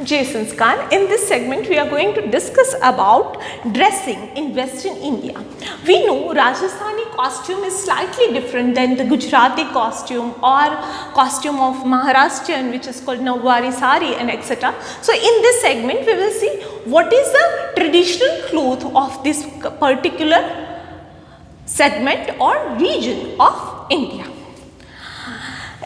Jason's Khan. In this segment, we are going to discuss about dressing in Western India. We know Rajasthani costume is slightly different than the Gujarati costume or costume of Maharashtrian, which is called Nawari Sari and etc. So, in this segment, we will see what is the traditional cloth of this particular segment or region of India.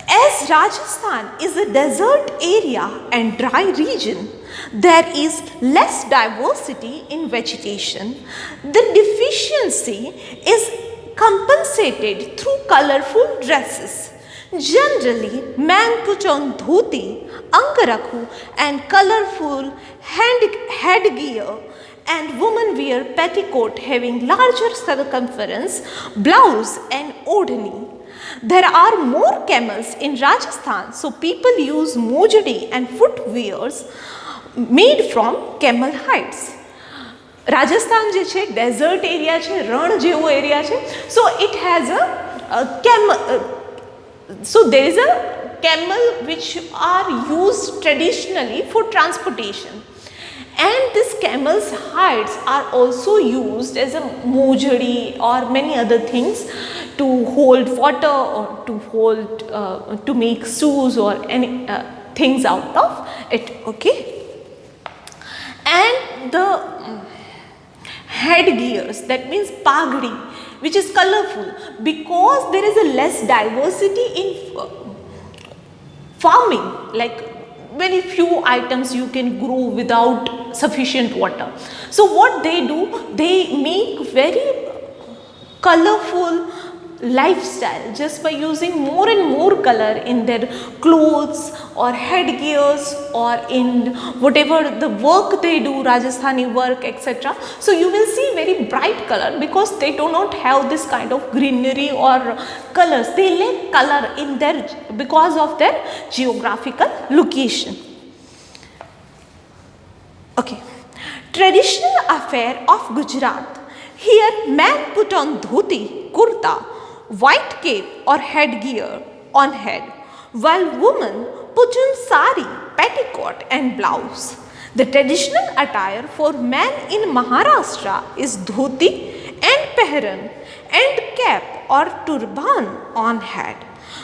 As Rajasthan is a desert area and dry region, there is less diversity in vegetation. The deficiency is compensated through colorful dresses. Generally, man put on dhoti, angarakhu and colorful headgear, and women wear petticoat having larger circumference, blouse and odhani. There are more camels in Rajasthan, so people use mojadi and footwears made from camel hides. Rajasthan je છે desert area છે, રણ જેવો area છે, so it has a camel. So there is a camel which are used traditionally for transportation. And this camel's hides are also used as a mojadi or many other things to hold water or to hold to make shoes or any things out of it. Okay, and the headgears, that means pagdi, which is colorful, because there is a less diversity in farming, like very few items you can grow without sufficient water. So what they do, they make very colorful lifestyle just by using more and more color in their clothes or headgears or in whatever the work they do, Rajasthani work, etc. So you will see very bright color because they do not have this kind of greenery or colors. They lack color in their because of their geographical location. Okay, traditional affair of Gujarat. Here man put on dhoti, kurta, white cape or headgear on head, while women put on sari, petticoat and blouse. The traditional attire for men in Maharashtra is dhoti and pehran and cap or turban on head,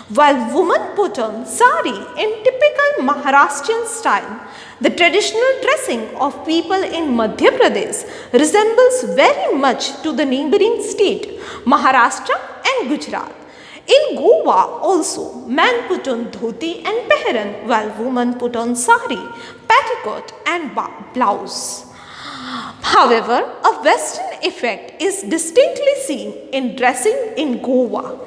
while women put on sari in typical Maharashtrian style. The traditional dressing of people in Madhya Pradesh resembles very much to the neighboring state Maharashtra and Gujarat. In Goa also, men put on dhoti and pehran, while women put on sari, petticoat and blouse. However, a western effect is distinctly seen in dressing in Goa.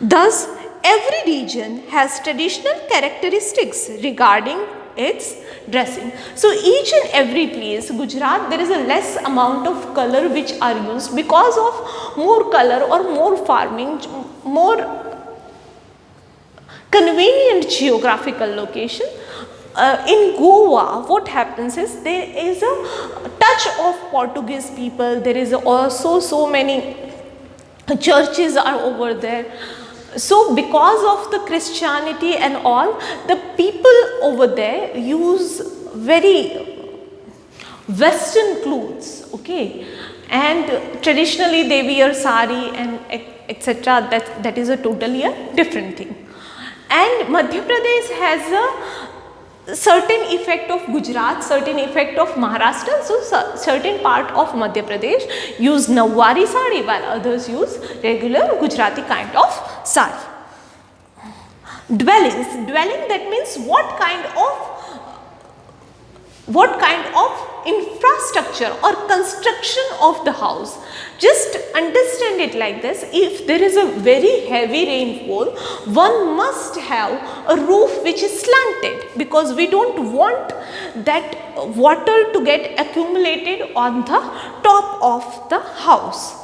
Thus, every region has traditional characteristics regarding its dressing. So each and every place, Gujarat, there is a less amount of color which are used because of more color or more farming, more convenient geographical location. In Goa, what happens is there is a touch of Portuguese people. There is also so many churches are over there. So because of the Christianity and all, the people over there use very western clothes, okay, and traditionally they wear sari and etc. That is a totally a different thing. And Madhya Pradesh has a certain effect of Gujarat, certain effect of Maharashtra. So certain part of Madhya Pradesh use Nawari sari while others use regular Gujarati kind of sari. Dwellings, dwelling, that means what kind of infrastructure or construction of the house. Just understand it like this: if there is a very heavy rainfall, one must have a roof which is slanted, because we don't want that water to get accumulated on the top of the house.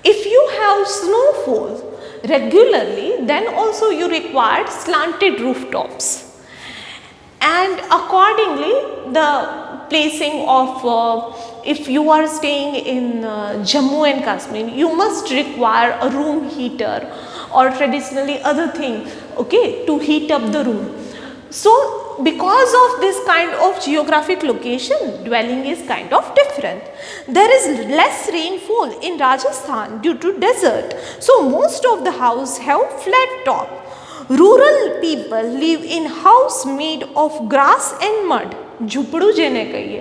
If you have snowfall regularly, then also you require slanted rooftops. And accordingly, the placing of if you are staying in Jammu and Kashmir, you must require a room heater or traditionally other thing, okay, to heat up the room. So because of this kind of geographic location, dwelling is kind of different. There is less rainfall in Rajasthan due to desert, so most of the houses have flat top. Rural people live in house made of grass and mud. ઝૂંપડું જેને કહીએ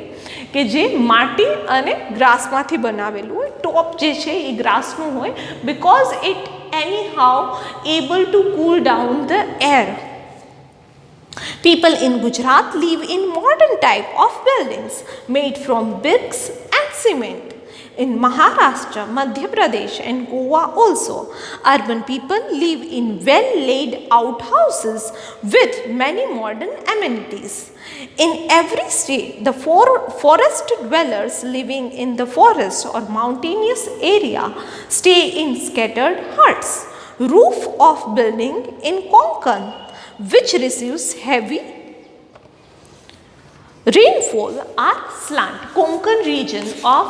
કે જે માટી અને ગ્રાસમાંથી બનાવેલું હોય, ટોપ જે છે એ ગ્રાસનું હોય, because it anyhow able to cool down the air. People in Gujarat live in modern type of buildings made from bricks and cement. In Maharashtra, Madhya Pradesh and Goa also, urban people live in well-laid out houses with many modern amenities. In every state, the forest dwellers living in the forest or mountainous area stay in scattered huts. Roof of building in Konkan, which receives heavy rainfall, are slant. Konkan region of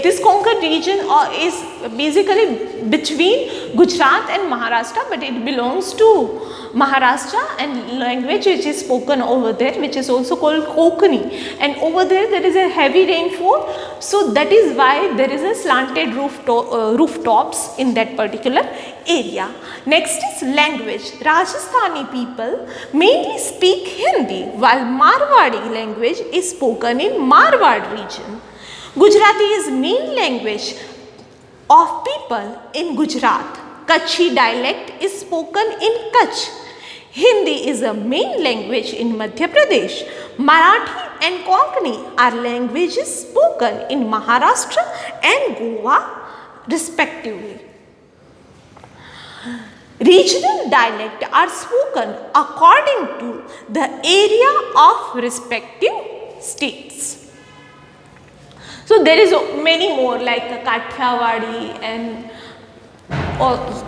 this Konkan region is basically between Gujarat and Maharashtra, but it belongs to Maharashtra, and language which is spoken over there, which is also called Konkani, and over there is a heavy rainfall, so that is why there is a slanted rooftops in that particular area. Next is language. Rajasthani people mainly speak Hindi, while Marwadi language is spoken in Marwad region. Gujarati is main language of people in Gujarat. Kutchi dialect is spoken in Kutch. Hindi is a main language in Madhya Pradesh. Marathi and Konkani are languages spoken in Maharashtra and Goa respectively. Regional dialect are spoken according to the area of respective states. So there is many more like Kathiawadi, and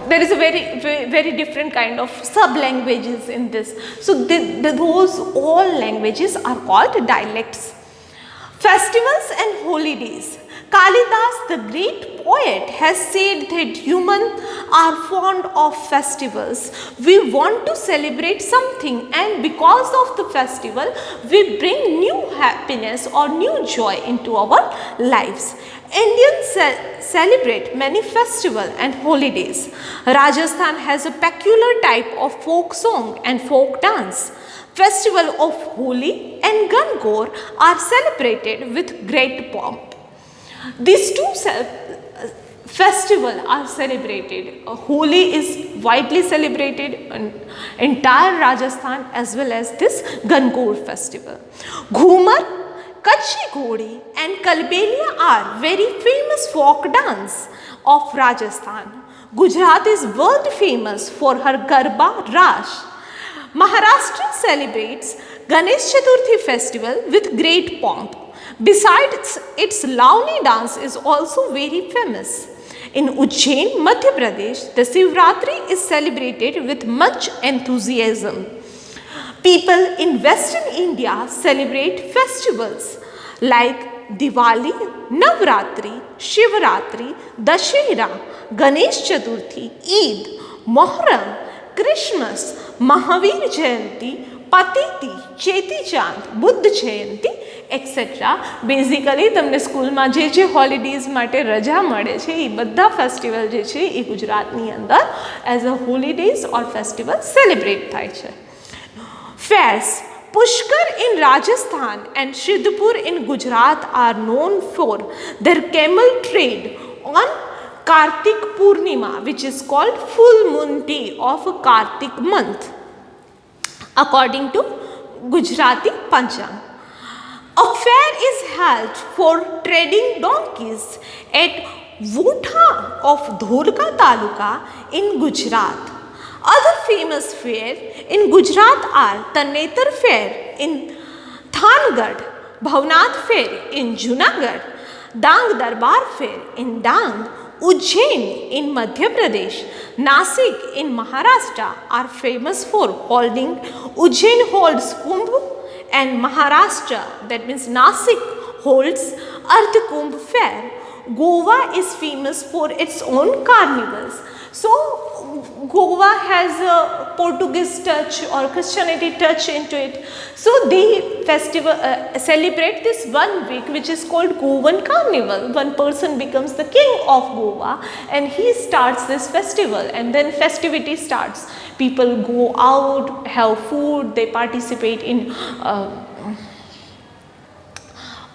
there is a very different kind of sub languages in this. So those all languages are called dialects. Festivals and holidays. Kalidas, the great poet, has said that humans are fond of festivals. We want to celebrate something, and because of the festival, we bring new happiness or new joy into our lives. Indians celebrate many festivals and holidays. Rajasthan has a peculiar type of folk song and folk dance. Festival of Holi and Gangaur are celebrated with great pomp. These two festivals are celebrated. Holi is widely celebrated in entire Rajasthan, as well as this Gangaur festival. Ghumar, Kutchi Ghodi and Kalbelia are very famous folk dance of Rajasthan. Gujarat is world famous for her Garba Rash. Maharashtra celebrates Ganesh Chaturthi festival with great pomp. Besides, its Lavani dance is also very famous. In Ujjain, Madhya Pradesh, the Shivratri is celebrated with much enthusiasm. People in Western India celebrate festivals like Diwali, Navratri, Shivratri, Dashera, Ganesh Chaturthi, Eid, Mohram, Christmas, Mahavir Jayanti, Patiti, Cheti Chand, Buddha Jayanti, etc. Basically તમને સ્કૂલમાં જે holidays માટે રજા મળે છે એ બધા festival જે છે એ ગુજરાતની અંદર as a holidays or festival celebrate થાય છે. Fares. Pushkar in Rajasthan and Shidpur in Gujarat are known for their camel trade on Kartik Purnima, which is called full moon day of a Kartik month, according to Gujarati Panchang. A fair is held for trading donkeys at Votha of Dholka Taluka in Gujarat. Other famous fairs in Gujarat are Tanetar Fair in Thangad, Bhavnath Fair in Junagadh, Dang Darbar Fair in Dang, Ujjain in Madhya Pradesh, Nasik in Maharashtra are famous for holding. Ujjain holds Kumbh and Maharashtra, that means Nasik, holds Ardh Kumbh Fair. Goa is famous for its own carnivals. So Goa has a Portuguese touch or Christianity touch into it. So they celebrate this 1 week which is called Goan Carnival. One person becomes the king of Goa and he starts this festival, and then festivity starts. People go out, have food, they participate in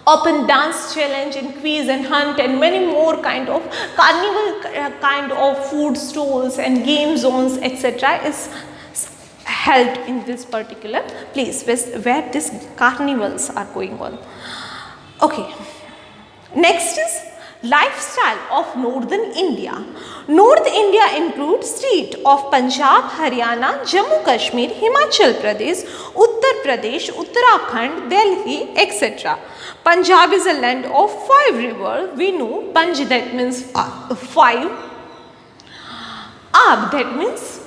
open dance challenge and quiz and hunt and many more kind of carnival kind of food stalls and game zones etc. is held in this particular place where these carnivals are going on. Okay, next is lifestyle of northern India. North India includes state of Punjab, Haryana, Jammu Kashmir, Himachal Pradesh, Uttar Pradesh, Uttarakhand, Delhi, etc. Punjab is a land of 5 rivers. We know Panj, that means 5. Ab, that means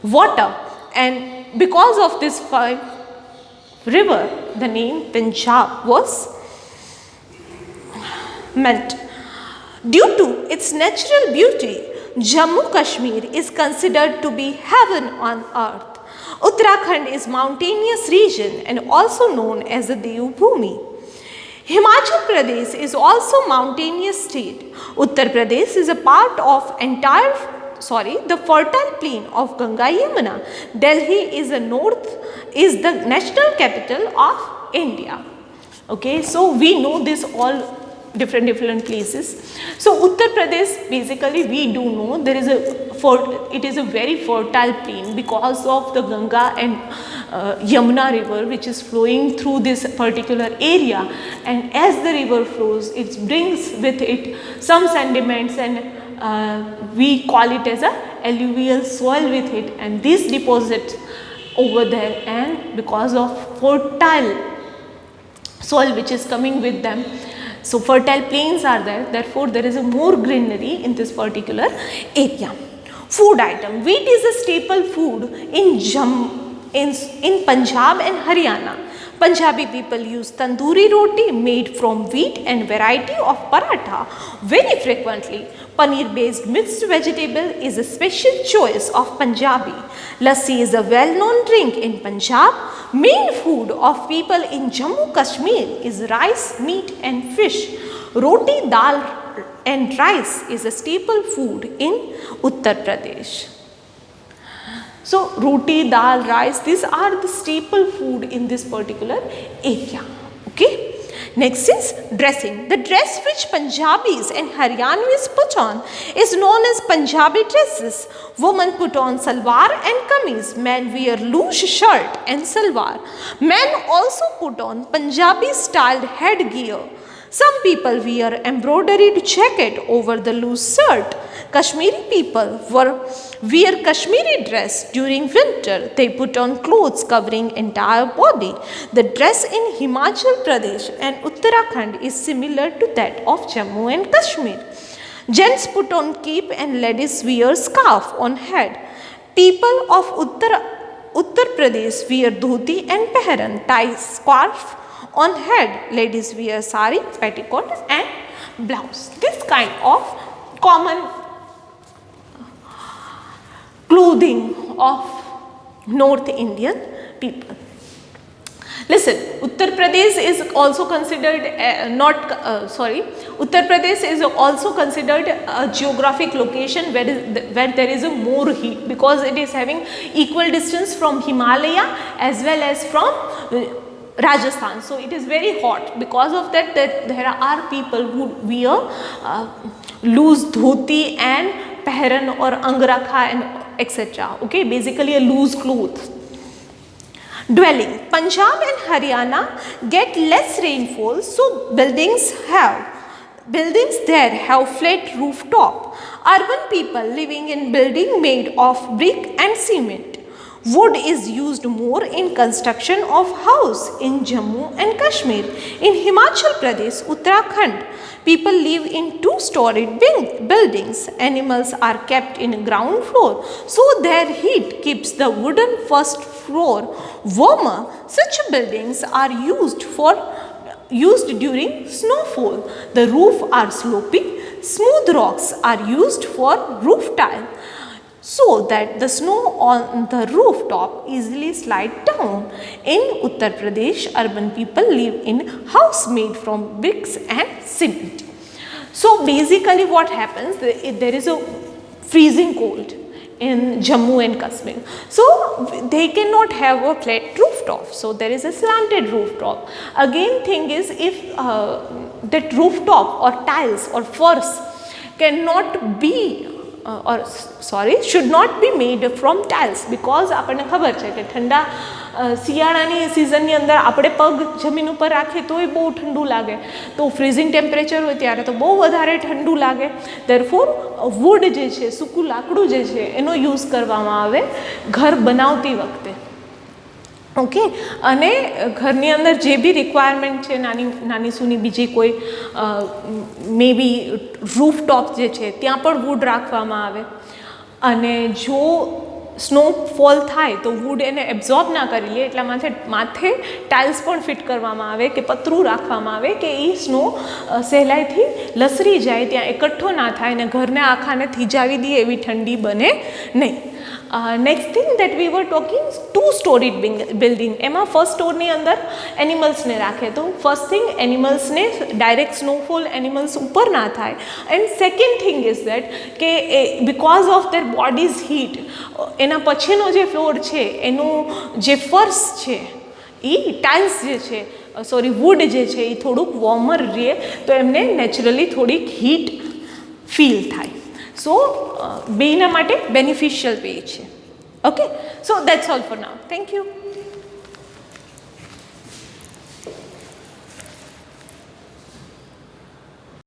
water, and because of this 5 river, the name Punjab was meant. Due to its natural beauty, Jammu Kashmir is considered to be heaven on earth. Uttarakhand is mountainous region and also known as the Devbhumi. Himachal Pradesh is also mountainous state. Uttar Pradesh is a part of the fertile plain of Ganga Yamuna. Delhi is the national capital of India. Okay, so we know this all different places. So Uttar Pradesh, basically we do know there is it is a very fertile plain because of the Ganga and Yamuna river which is flowing through this particular area, and as the river flows it brings with it some sediments and we call it as a alluvial soil with it, and these deposits over there, and because of fertile soil which is coming with them, so fertile plains are there, therefore there is a more greenery in this particular area. Food item. Wheat is a staple food in Punjab and Haryana. Punjabi people use tandoori roti made from wheat and variety of paratha very frequently. Paneer based mixed vegetable is a special choice of Punjabi. Lassi is a well known drink in Punjab. Main food of people in Jammu Kashmir is rice, meat and fish. Roti, dal and rice is a staple food in Uttar Pradesh. So roti, dal, rice, these are the staple food in this particular area. Okay. Next is dressing. The dress which Punjabis and Haryanvis put on is known as Punjabi dresses. Women put on salwar and kameez. Men wear loose shirt and salwar. Men also put on Punjabi styled headgear. Some people wear embroidered jacket over the loose shirt. Kashmiri people wear Kashmiri dress during winter. They put on clothes covering entire body. The dress in Himachal Pradesh and Uttarakhand is similar to that of Jammu and Kashmir. Gents put on cape and ladies wear scarf on head. People of Uttar Pradesh wear dhoti and pehran, tie scarf on head. Ladies wear sari, petticoat and blouse. This kind of common clothing of North Indian people. Listen, Uttar Pradesh is also considered Uttar Pradesh is also considered a geographic location where there is a more heat, because it is having equal distance from Himalaya as well as from Rajasthan. So it is very hot. Because of that, there are people who wear loose dhoti and pehran or angrakha and etc. Okay, basically a loose cloth. Dwelling. Punjab and Haryana get less rainfall, so buildings there have flat rooftop. Urban people living in building made of brick and cement. Wood is used more in construction of house in Jammu and Kashmir. In Himachal Pradesh, Uttarakhand, people live in two-storied buildings. Animals are kept in ground floor, so their heat keeps the wooden first floor warmer. Such buildings are used during snowfall. The roof are sloping. Smooth rocks are used for roof tile. so that the snow on the rooftop easily slide down. In Uttar Pradesh, urban people live in house made from bricks and cement. So basically what happens, there is a freezing cold in Jammu and Kashmir. So they cannot have a flat rooftop. So there is a slanted rooftop. Again thing is, if that rooftop or tiles or furs cannot be should not be made from tiles, because આપણને ખબર છે કે ઠંડા શિયાળાની સિઝનની અંદર આપણે પગ જમીન ઉપર રાખીએ તો એ બહુ ઠંડુ લાગે, તો ફ્રીઝિંગ ટેમ્પરેચર હોય ત્યારે તો બહુ વધારે ઠંડુ લાગે. ધેરફોર વુડ જે છે, સૂકું લાકડું જે છે એનો યુઝ કરવામાં આવે ઘર બનાવતી વખતે. ઓકે, અને ઘરની અંદર જે બી રિક્વાયરમેન્ટ છે, નાની સૂની બીજી કોઈ મે બી રૂફટોપ જે છે ત્યાં પણ વુડ રાખવામાં આવે. અને જો સ્નોફોલ થાય તો વુડ એને એબ્ઝોર્બ ના કરી લે, એટલા માથે ટાઇલ્સ પણ ફિટ કરવામાં આવે કે પતરું રાખવામાં આવે કે એ સ્નો સહેલાઈથી લસરી જાય, ત્યાં એકઠો ના થાય અને ઘરને આખાને થીજાવી દે એવી ઠંડી બને નહીં. Next thing that we were talking, 2-storied building. એમાં ફર્સ્ટ સ્ટોરની અંદર એનિમલ્સને રાખે, તો ફર્સ્ટ થિંગ એનિમલ્સને ડાયરેક્ટ સ્નોફોલ એનિમલ્સ ઉપર ના થાય. And second thing is that કે because of their bodies heat, એના પછીનો જે ફ્લોર છે એનું જે ફર્શ છે એ ટાઇલ્સ જે છે વુડ જે છે એ થોડુંક વોર્મર રહે, તો એમને નેચરલી થોડીક હીટ ફીલ થાય. સો બેના માટે બેનિફિશિયલ વે છે. Okay, so that's all for now. Thank you.